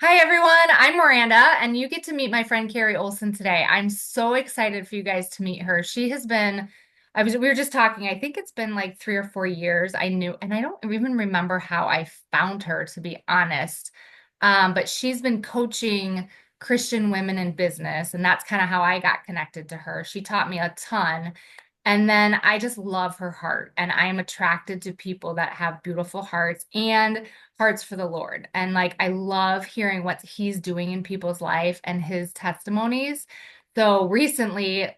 Hi everyone, I'm Miranda, and you get to meet my friend Kari Olson today. I'm so excited for you guys to meet her. She has been, we were just talking, I think it's been like 3 or 4 years. I knew, and I don't even remember how I found her, to be honest. But she's been coaching Christian women in business, and that's kind of how I got connected to her. She taught me a ton. And then I just love her heart, and I am attracted to people that have beautiful hearts and hearts for the Lord. And like I love hearing what he's doing in people's life and his testimonies. So recently,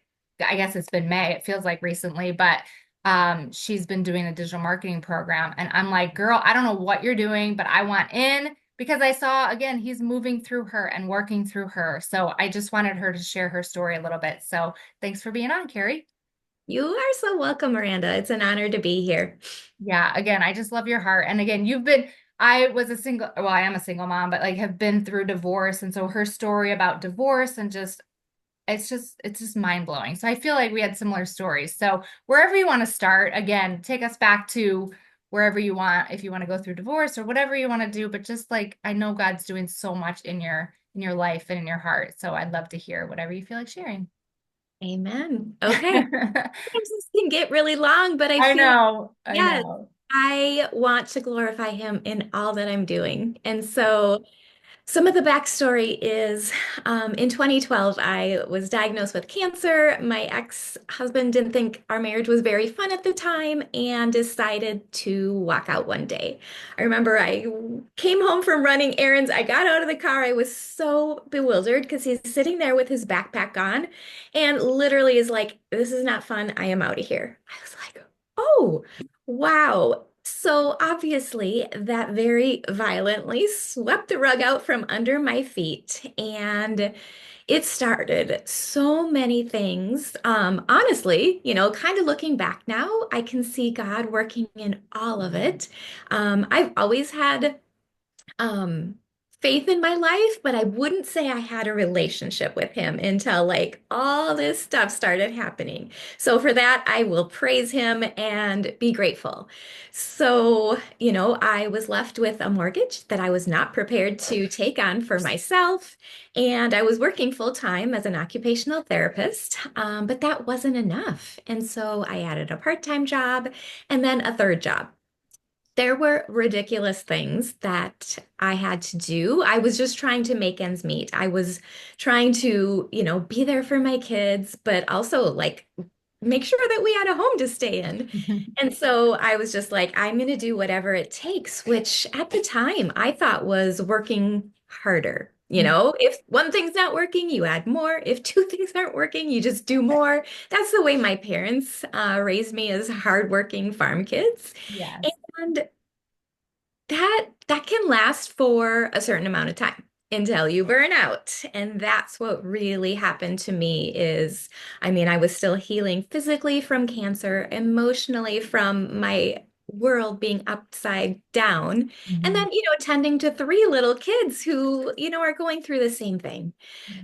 I guess it's been May, it feels like recently, but she's been doing a digital marketing program. And I'm like, girl, I don't know what you're doing, but I want in because I saw again, he's moving through her and working through her. So I just wanted her to share her story a little bit. So thanks for being on, Carrie. You are so welcome, Miranda. It's an honor to be here. Yeah, again, I just love your heart. And again, I was a single, well, I am a single mom, but like have been through divorce. And so her story about divorce and it's just mind blowing. So I feel like we had similar stories. So wherever you want to start, again, take us back to wherever you want, if you want to go through divorce or whatever you want to do. But just like, I know God's doing so much in your life and in your heart. So I'd love to hear whatever you feel like sharing. Amen. Okay. Sometimes this can get really long, but I I feel, know, I yes, know. I want to glorify him in all that I'm doing. And so some of the backstory is in 2012, I was diagnosed with cancer. My ex-husband didn't think our marriage was very fun at the time and decided to walk out one day. I remember I came home from running errands. I got out of the car. I was so bewildered because he's sitting there with his backpack on and literally is like, "This is not fun. I am out of here." I was like, "Oh, wow." So obviously, that very violently swept the rug out from under my feet, and it started so many things. Honestly, kind of looking back now, I can see God working in all of it. I've always had um faith in my life, but I wouldn't say I had a relationship with him until like all this stuff started happening. So for that, I will praise him and be grateful. So, I was left with a mortgage that I was not prepared to take on for myself. And I was working full time as an occupational therapist, but that wasn't enough. And so I added a part-time job and then a third job. There were ridiculous things that I had to do. I was just trying to make ends meet. I was trying to, be there for my kids, but also like make sure that we had a home to stay in. And so I was just like, I'm going to do whatever it takes, which at the time I thought was working harder. If one thing's not working, you add more. If two things aren't working, you just do more. That's the way my parents raised me as hardworking farm kids. Yes. And that can last for a certain amount of time until you burn out. And that's what really happened to me is, I mean, I was still healing physically from cancer, emotionally from my world being upside down, and Mhm. then, tending to three little kids who, are going through the same thing.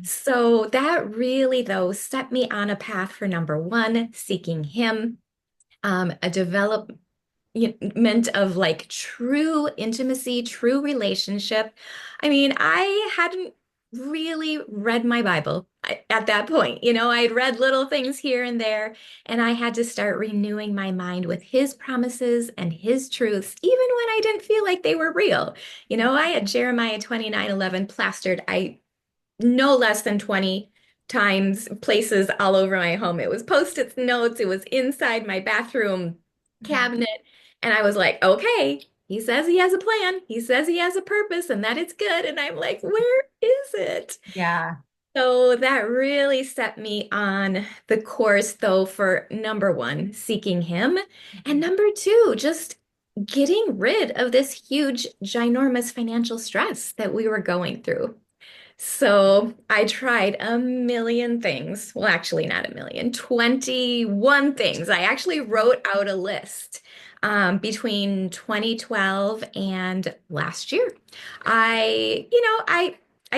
So that really, though, set me on a path for number one, seeking him, a development of like true intimacy, true relationship. I mean, I hadn't really read my Bible at that point. I'd read little things here and there, and I had to start renewing my mind with his promises and his truths, even when I didn't feel like they were real. I had Jeremiah 29:11 plastered, I no less than 20 times places all over my home. It was post-its notes, it was inside my bathroom cabinet. And I was like, okay, he says he has a plan. He says he has a purpose and that it's good. And I'm like, where is it? Yeah. So that really set me on the course, though, for number one, seeking him. And number two, just getting rid of this huge, ginormous financial stress that we were going through. So I tried a million things. Well, actually, not a million, 21 things. I actually wrote out a list between 2012 and last year. I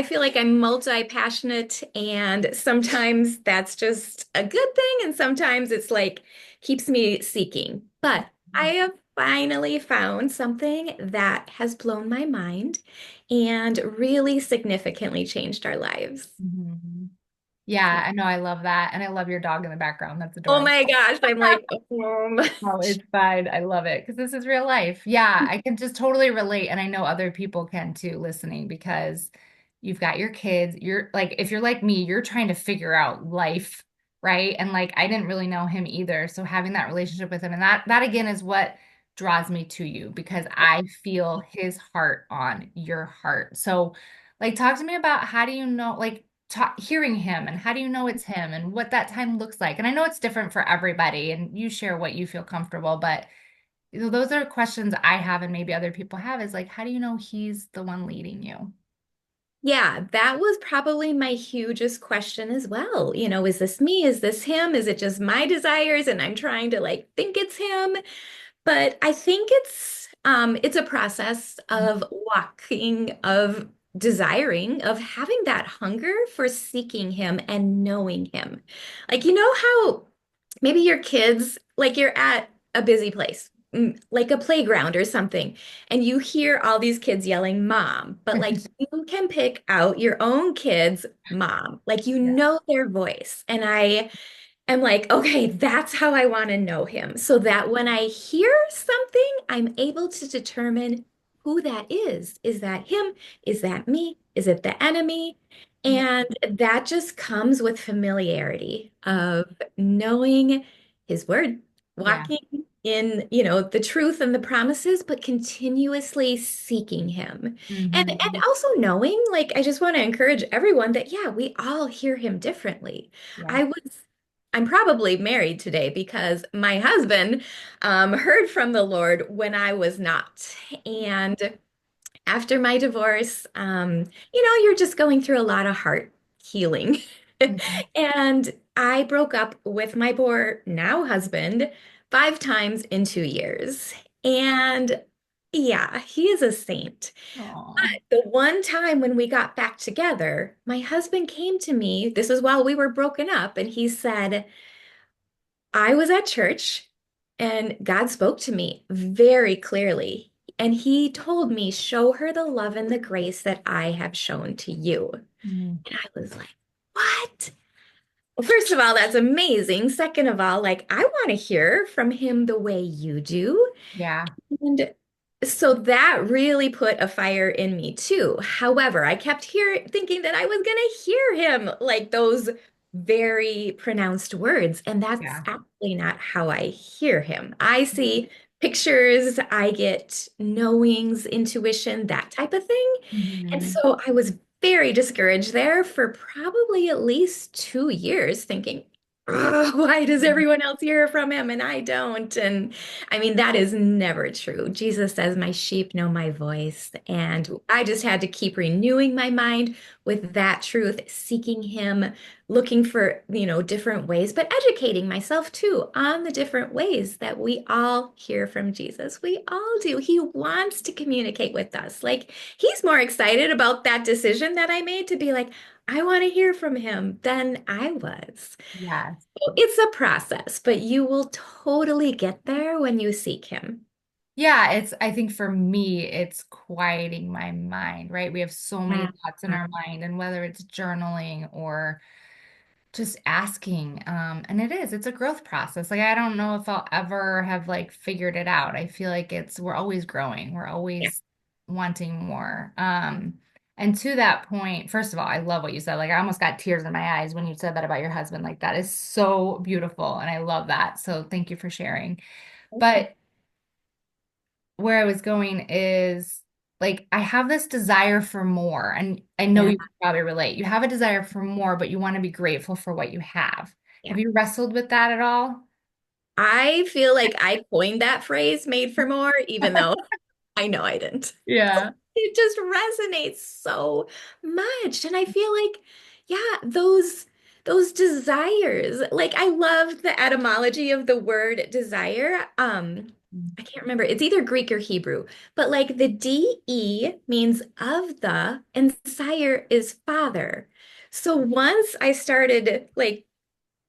feel like I'm multi-passionate, and sometimes that's just a good thing, and sometimes it's like keeps me seeking. But I have finally found something that has blown my mind and really significantly changed our lives. Mhm. Yeah, I know. I love that. And I love your dog in the background. That's Oh adorable. my gosh, I'm like, oh. Oh, it's fine. I love it because this is real life. Yeah, I can just totally relate. And I know other people can too listening because you've got your kids. You're like, if you're like me, you're trying to figure out life, right? And like, I didn't really know him either. So having that relationship with him, and that again is what draws me to you because I feel his heart on your heart. So, like, talk to me about how do you know, like, hearing him and how do you know it's him and what that time looks like. And I know it's different for everybody and you share what you feel comfortable, but those are questions I have and maybe other people have is like, how do you know he's the one leading you? Yeah, that was probably my hugest question as well. Is this me? Is this him? Is it just my desires and I'm trying to like think it's him? But I think it's a process of walking, of desiring, of having that hunger for seeking him and knowing him. Like how maybe your kids, like you're at a busy place, like a playground or something, and you hear all these kids yelling mom, but like you can pick out your own kid's mom, like Yeah. their voice. And I'm like, okay, that's how I want to know him. So that when I hear something, I'm able to determine who that is. Is that him? Is that me? Is it the enemy? Yeah. And that just comes with familiarity of knowing his word, Yeah. walking in, the truth and the promises, but continuously seeking him. And Hmm. also knowing, like, I just want to encourage everyone that, yeah, we all hear him differently. Yeah. I was I'm probably married today because my husband heard from the Lord when I was not. And after my divorce, you're just going through a lot of heart healing. Mhm. And I broke up with my poor now husband 5 times in 2 years. And yeah, he is a saint. Aw. The one time when we got back together, my husband came to me. This is while we were broken up, and he said, I was at church and God spoke to me very clearly. And he told me, show her the love and the grace that I have shown to you. Mm. And I was like, what? Well, first of all, that's amazing. Second of all, like, I want to hear from him the way you do. Yeah. And so that really put a fire in me too. However, I kept thinking that I was going to hear him like those very pronounced words. And that's Yeah. actually not how I hear him. I see pictures, I get knowings, intuition, that type of thing. And Hmm. so I was very discouraged there for probably at least 2 years, thinking, "Ugh, why does everyone else hear from him and I don't?" And I mean, that is never true. Jesus says, my sheep know my voice. And I just had to keep renewing my mind with that truth, seeking him, looking for, different ways, but educating myself too on the different ways that we all hear from Jesus. We all do. He wants to communicate with us. Like, he's more excited about that decision that I made to be like, I want to hear from him than I was. Yes. So it's a process, but you will totally get there when you seek him. Yeah, I think for me, it's quieting my mind, right? We have so many Yeah. thoughts in our mind, and whether it's journaling or just asking, and it's a growth process. Like, I don't know if I'll ever have like figured it out. I feel like we're always growing, we're Yeah. always wanting more. And to that point, first of all, I love what you said. Like, I almost got tears in my eyes when you said that about your husband. Like, that is so beautiful, and I love that. So, thank you for sharing. But where I was going is like I have this desire for more, and I know Yeah. you can probably relate. You have a desire for more, but you want to be grateful for what you have. Have Yeah. you wrestled with that at all? I feel like I coined that phrase made for more, even though I know I didn't. Yeah. It just resonates so much. And I feel like, yeah, those desires. Like, I love the etymology of the word desire. I can't remember. It's either Greek or Hebrew, but like the DE means of the, and sire is father. So once I started like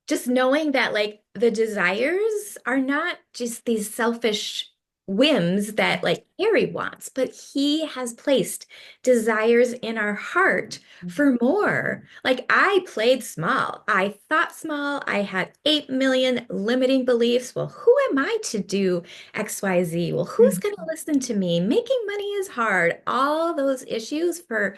just knowing that like the desires are not just these selfish whims that like Harry wants, but he has placed desires in our heart for more. Like I played small, I thought small, I had 8 million limiting beliefs. Well, who am I to do XYZ? Well, who's Mhm. going to listen to me? Making money is hard. All those issues for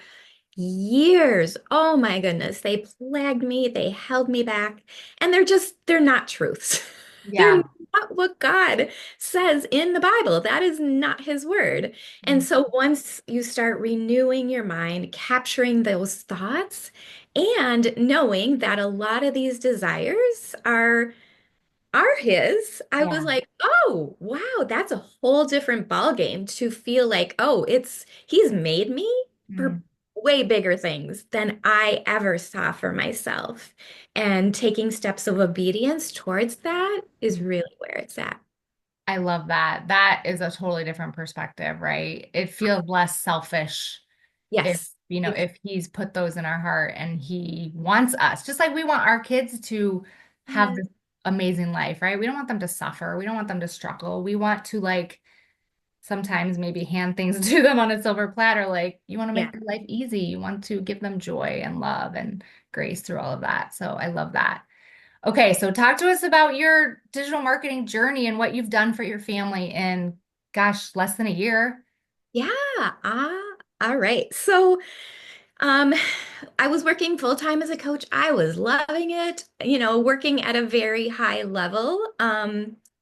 years. Oh my goodness. They plagued me. They held me back. And they're not truths. They're Yeah. not what God says in the Bible. That is not his word. And Mm. so once you start renewing your mind, capturing those thoughts, and knowing that a lot of these desires are his, I was Yeah. like, oh, wow, that's a whole different ball game to feel like, oh, he's made me for Mm. way bigger things than I ever saw for myself. And taking steps of obedience towards that is really where it's at. I love that. That is a totally different perspective, right? It feels less selfish if, Yes. if he's put those in our heart and he wants us, just like we want our kids to have Yes. this amazing life, right? We don't want them to suffer. We don't want them to struggle. We want to like sometimes maybe hand things to them on a silver platter. Like you want to Yeah. make their life easy. You want to give them joy and love and grace through all of that. So I love that. Okay, so talk to us about your digital marketing journey and what you've done for your family in, gosh, less than a year. Yeah. All right. So Um, I was working full time as a coach. I was loving it, working at a very high level,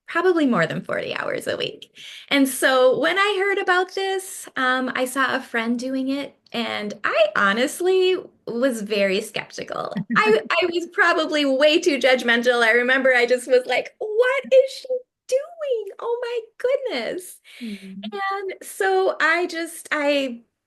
probably more than 40 hours a week. And so when I heard about this, I saw a friend doing it, and I honestly was very skeptical. I was probably way too judgmental. I remember I just was like, what is she doing? Oh my goodness. Mhm. And so I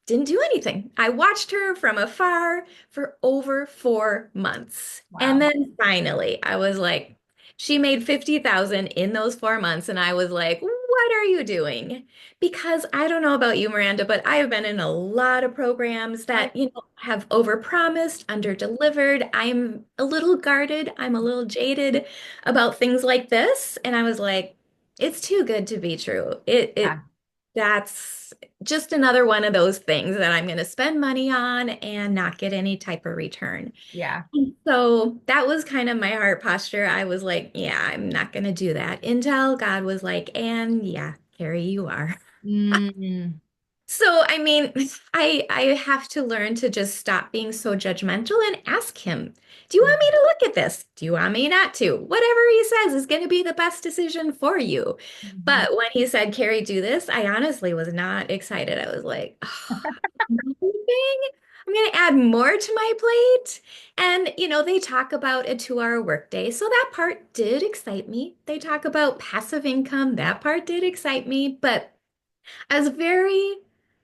didn't do anything. I watched her from afar for over 4 months. And Wow. then finally, I was like, she made 50,000 in those 4 months. And I was like, what are you doing? Because I don't know about you, Miranda, but I have been in a lot of programs that, have overpromised, underdelivered. I'm a little guarded. I'm a little jaded about things like this. And I was like, it's too good to be true. Yeah, That's just another one of those things that I'm going to spend money on and not get any type of return. yeah. And so that was kind of my heart posture. I was like, yeah, I'm not going to do that until God was like, and yeah, Carrie, you are. Mm, So, I mean, I have to learn to just stop being so judgmental and ask him, do you want me to look at this? Do you want me not to? Whatever he says is going to be the best decision for you. mhm. But when he said, Carrie, do this, I honestly was not excited. I was like, oh, anything? I'm going to add more to my plate. And, they talk about a 2-hour workday. So that part did excite me. They talk about passive income. That part did excite me. But I was very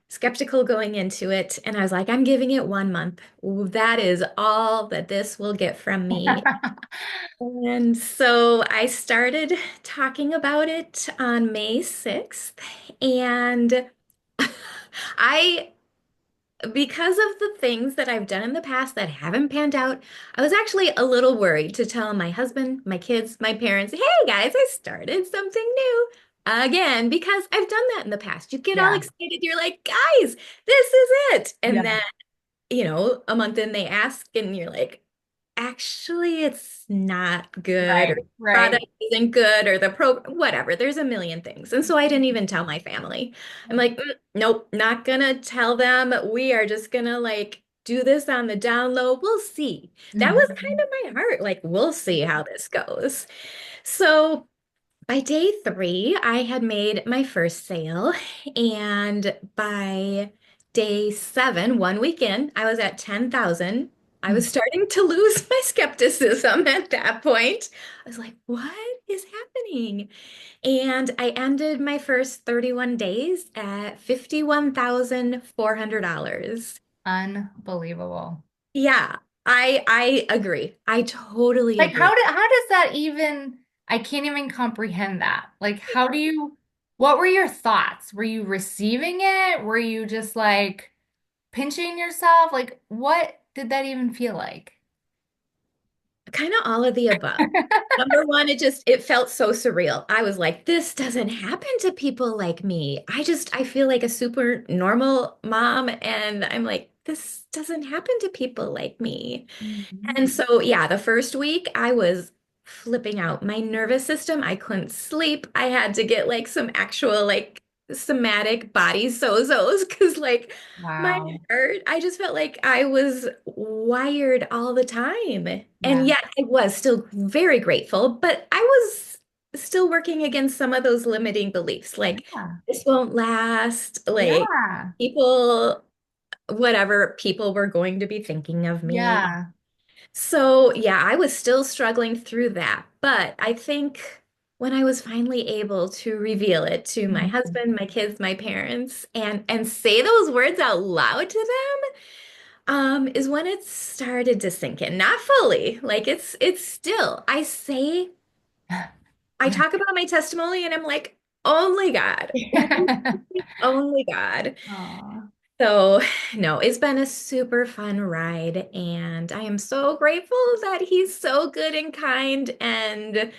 skeptical going into it, and I was like, I'm giving it 1 month. That is all that this will get from me. And so I started talking about it on May 6th, and I because of the things that I've done in the past that haven't panned out, I was actually a little worried to tell my husband, my kids, my parents, hey guys, I started something new again because I've done that in the past. You get all Yeah, excited, you're like, guys, this is it. And yeah. then, a month in they ask, and you're like, actually it's not good, or Right, the right. product isn't good, or the program, whatever. There's a million things. And so I didn't even tell my family. I'm like, nope, not gonna tell them. We are just gonna like do this on the down low. We'll see. That was kind Mhm. of my heart. Like, we'll see how this goes. So by day 3, I had made my first sale. And by day 7, 1 week in, I was at 10,000. I was starting to lose my skepticism at that point. I was like, what is happening? And I ended my first 31 days at $51,400. Unbelievable. Yeah, I agree. I totally Like agree. how does that even, I can't even comprehend that. Like how do you, what were your thoughts? Were you receiving it? Were you just like pinching yourself? Like what did that even feel like? Kind of all of the above. Number one, it felt so surreal. I was like, this doesn't happen to people like me. I feel like a super normal mom, and I'm like, this doesn't happen to people like me. Mhm. And so, yeah, the first week I was flipping out. My nervous system, I couldn't sleep. I had to get like some actual like somatic body sozos because like my Wow. heart, I just felt like I was wired all the time. And Yeah. yet I was still very grateful, but I was still working against some of those limiting beliefs, like Yeah. this won't last, like Yeah. people, whatever people were going to be thinking of me. Yeah. So, yeah, I was still struggling through that. But I think when I was finally able to reveal it to my Mhm. husband, my kids, my parents, and say those words out loud to them, is when it started to sink in. Not fully. Like it's still, I talk about my testimony and I'm like, only God. Only God. Aw. So, no, it's been a super fun ride, and I am so grateful that he's so good and kind and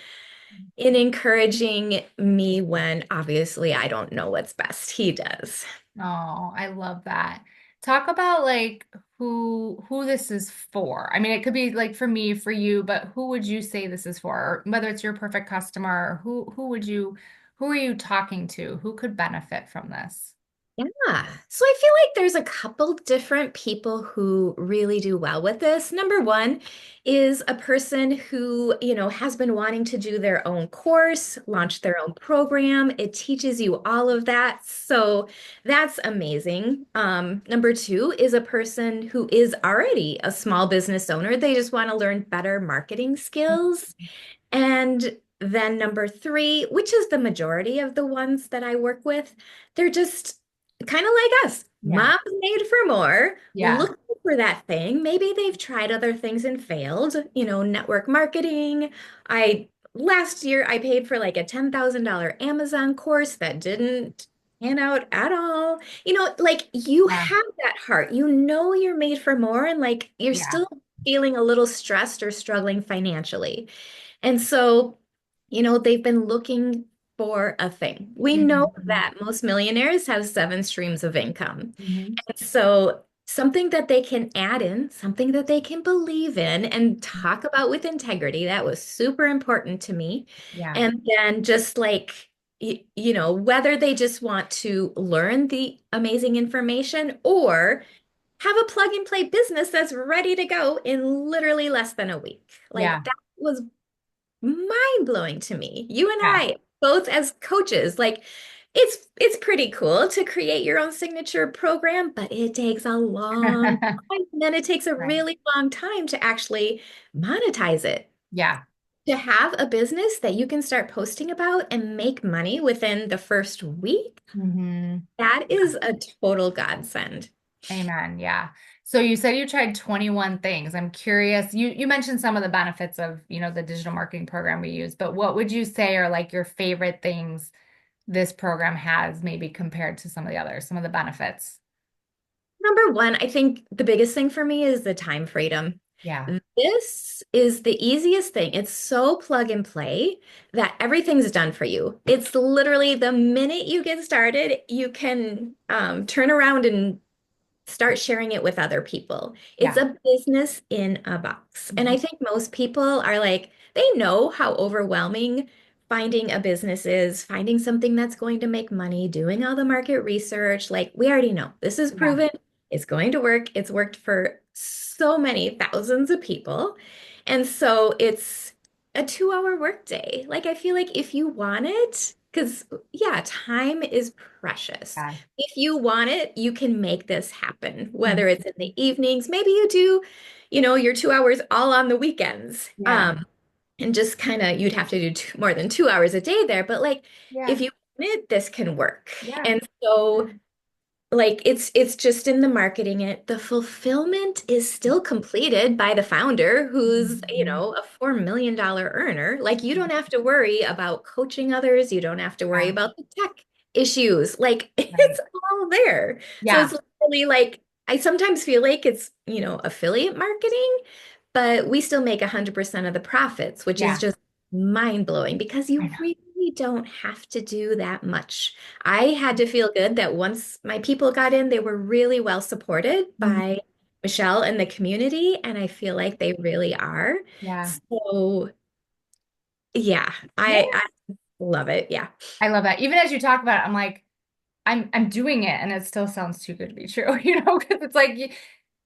in encouraging me when obviously I don't know what's best. He does. Oh, I love that. Talk about like who this is for. I mean, it could be like for me, for you, but who would you say this is for? Or whether it's your perfect customer, or who are you talking to? Who could benefit from this? Yeah. So I feel like there's a couple different people who really do well with this. Number one is a person who, has been wanting to do their own course, launch their own program. It teaches you all of that. So that's amazing. Number two is a person who is already a small business owner. They just want to learn better marketing skills. And then number three, which is the majority of the ones that I work with, they're just kind of like us. Yeah. Mom's made for more, Yeah. looking for that thing. Maybe they've tried other things and failed, network marketing. I last year I paid for like a $10,000 Amazon course that didn't pan out at all. Like you Yeah. have that heart. You know you're made for more and like you're Yeah. still feeling a little stressed or struggling financially. And so, they've been looking for a thing. We know Mhm. that most millionaires have seven streams of income. Mhm. And so, something that they can add in, something that they can believe in and talk about with integrity, that was super important to me. Yeah. And then just like, whether they just want to learn the amazing information or have a plug and play business that's ready to go in literally less than a week. Like Yeah. that was mind blowing to me. You and Yeah. I, both as coaches, like it's pretty cool to create your own signature program, but it takes a long time. And then it takes a Right. really long time to actually monetize it. Yeah. To have a business that you can start posting about and make money within the first week, Hmm. that is a total godsend. Amen. Yeah. So you said you tried 21 things. I'm curious. You mentioned some of the benefits of, the digital marketing program we use, but what would you say are like your favorite things this program has maybe compared to some of the others, some of the benefits? Number one, I think the biggest thing for me is the time freedom. Yeah. This is the easiest thing. It's so plug and play that everything's done for you. It's literally the minute you get started, you can turn around and start sharing it with other people. It's Yeah. a business in a box. And I Mhm. think most people are like, they know how overwhelming finding a business is, finding something that's going to make money, doing all the market research. Like, we already know this is Yeah. proven, it's going to work. It's worked for so many thousands of people. And so it's a 2-hour workday. Like, I feel like if you want it, because yeah, time is precious. Yeah. If you want it, you can make this happen, Mhm. whether it's in the evenings, maybe you do, your 2 hours all on the weekends. Yeah. And just kind of, you'd have to do more than 2 hours a day there. But like, Yeah. if you want it, this can work. Yeah. And so like it's just in the marketing it. The fulfillment is still completed by the founder who's, Mhm. a $4 million earner. Like you don't have to worry about coaching others. You don't have to worry Yeah. about the tech issues. Like Right. it's all there. So Yeah. it's literally like I sometimes feel like it's, affiliate marketing, but we still make 100% of the profits, which is Yeah, just mind-blowing because I you know. really don't have to do that much. I had to feel good that once my people got in, they were really well supported Mhm. by Michelle and the community, and I feel like they really are. Yeah. So, yeah, Yeah. I love it. Yeah. I love that. Even as you talk about it, I'm like, I'm doing it and it still sounds too good to be true, because it's like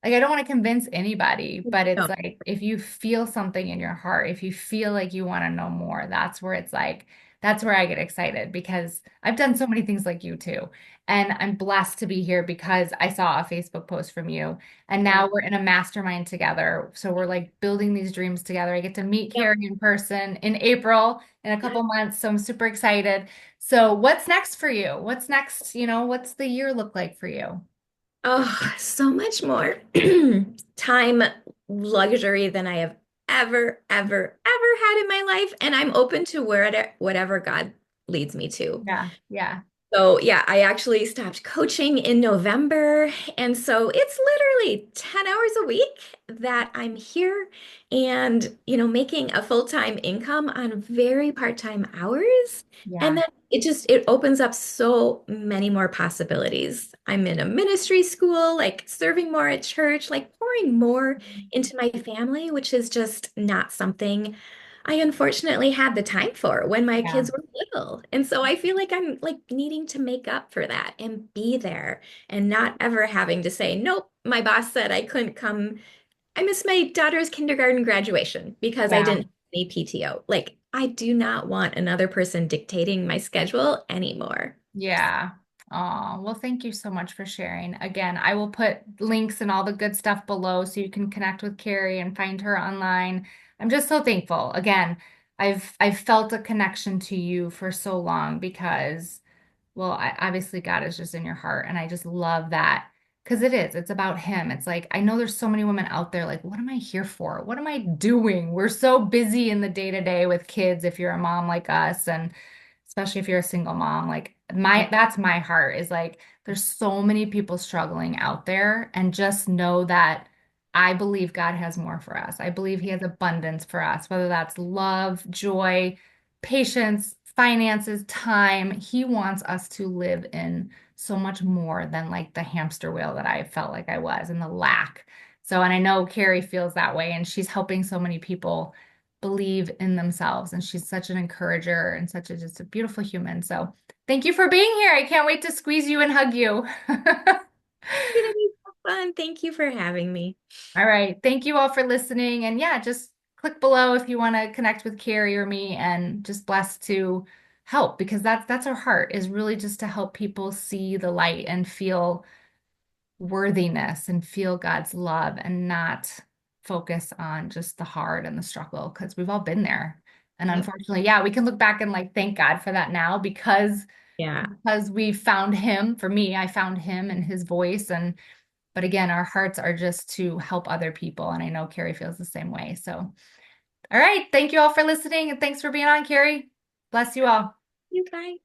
I don't want to convince anybody, but it's No. like if you feel something in your heart, if you feel like you want to know more, that's where it's like that's where I get excited because I've done so many things like you too. And I'm blessed to be here because I saw a Facebook post from you and Yeah. now we're in a mastermind together. So we're like building these dreams together. I get to meet Yep. Kari in person in April in a couple months, so I'm super excited. So what's next for you? What's next? What's the year look like for you? Oh, so much more time luxury than I have ever had in my life. And I'm open to whatever God leads me to. Yeah, yeah, So, yeah, I actually stopped coaching in November. And so it's literally 10 hours a week that I'm here and, making a full-time income on very part-time hours. And yeah, then it opens up so many more possibilities. I'm in a ministry school, like serving more at church, like pouring more into my family, which is just not something I unfortunately had the time for when my yeah, kids were little. And so I feel like I'm like needing to make up for that and be there and not ever having to say, nope, my boss said I couldn't come. I missed my daughter's kindergarten graduation because I yeah. didn't have any PTO. Like, I do not want another person dictating my schedule anymore. Yeah. Oh, well, thank you so much for sharing. Again, I will put links and all the good stuff below so you can connect with Kari and find her online. I'm just so thankful. Again, I've felt a connection to you for so long because well, obviously God is just in your heart, and I just love that because it is. It's about Him. It's like I know there's so many women out there like, what am I here for? What am I doing? We're so busy in the day to day with kids. If you're a mom like us, and especially if you're a single mom, like that's my heart is like there's so many people struggling out there, and just know that. I believe God has more for us. I believe He has abundance for us, whether that's love, joy, patience, finances, time. He wants us to live in so much more than like the hamster wheel that I felt like I was and the lack. So, and I know Kari feels that way, and she's helping so many people believe in themselves. And she's such an encourager and such a just a beautiful human. So, thank you for being here. I can't wait to squeeze you and hug you. It's gonna be so fun. Thank you for having me. All right. Thank you all for listening. And yeah, just click below if you want to connect with Carrie or me and just blessed to help because that's our heart is really just to help people see the light and feel worthiness and feel God's love and not focus on just the hard and the struggle because we've all been there. And Yep. unfortunately, yeah, we can look back and like thank God for that now Yeah. because we found him. For me, I found him and his voice and but again, our hearts are just to help other people. And I know Carrie feels the same way. So, all right. Thank you all for listening. And thanks for being on, Carrie. Bless you all. You guys.